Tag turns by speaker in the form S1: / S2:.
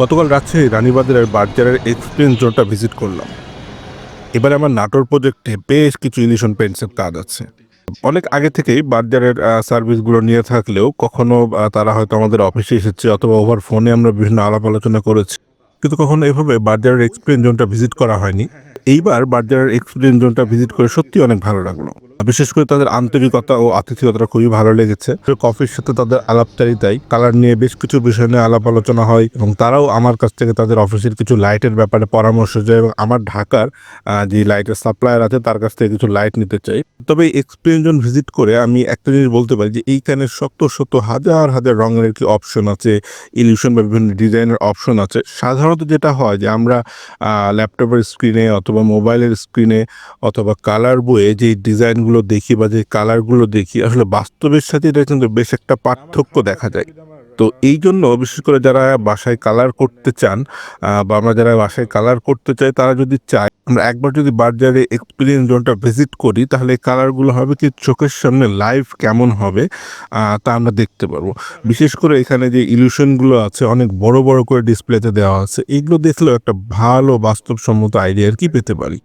S1: গতকাল রাজশাহী রানীবাজারের বার্জারের এক্সপিরিয়েন্স জোনটা ভিজিট করলাম। এবারে আমার নাটোর প্রজেক্টে বেশ কিছু ইলিশন পেইন্টসের কাজ আছে। অনেক আগে থেকেই বার্জারের সার্ভিসগুলো নিয়ে থাকলেও কখনো তারা হয়তো আমাদের অফিসে এসেছে অথবা ওভার ফোনে আমরা বিভিন্ন আলাপ আলোচনা করেছি। কিন্তু কখনো এভাবে বার্জারের এক্সপিরিয়েন্স জোনটা ভিজিট করা হয়নি। এইবার বার্জারের এক্সপিরিয়েন্স জোনটা ভিজিট করে সত্যিই অনেক ভালো লাগলো। বিশেষ করে তাদের আন্তরিকতা ও আতিথেয়তাটা খুবই ভালো লেগেছে। কফির সাথে তাদের আলাপচারিতায় কালার নিয়ে বেশ কিছু বিষয় নিয়ে আলাপ আলোচনা হয় এবং তারাও আমার কাছ থেকে তাদের অফিসের কিছু লাইটের ব্যাপারে পরামর্শ চায় এবং আমার ঢাকার যে লাইটের সাপ্লায়ার আছে তার কাছ থেকে কিছু লাইট নিতে চাই। তবে এই এক্সপিরিয়েন্স জোন ভিজিট করে আমি একটা জিনিস বলতে পারি যে এইখানে শত শত হাজার হাজার রঙের কি অপশন আছে, ইলিউশন বা বিভিন্ন ডিজাইনের অপশন আছে। সাধারণত যেটা হয় যে আমরা ল্যাপটপের স্ক্রিনে অথবা মোবাইলের স্ক্রিনে অথবা কালার বইয়ে যে ডিজাইনগুলো দেখি বা যে কালারগুলো দেখি আসলে বাস্তবের সাথে এটা কিন্তু বেশ একটা পার্থক্য দেখা যায়। তো এই জন্য বিশেষ করে যারা বাসায় কালার করতে চান বা আমরা যারা বাসায় কালার করতে চাই তারা যদি চায় আমরা একবার যদি বার্জারে এক্সপিরিয়েন্স জোনটা ভিজিট করি তাহলে এই কালারগুলো হবে কি চোখের সামনে লাইভ কেমন হবে তা আমরা দেখতে পারবো। বিশেষ করে এখানে যে ইলিউশনগুলো আছে অনেক বড় বড় করে ডিসপ্লেতে দেওয়া আছে, এগুলো দেখলেও একটা ভালো বাস্তবসম্মত আইডিয়া আর কি পেতে পারি।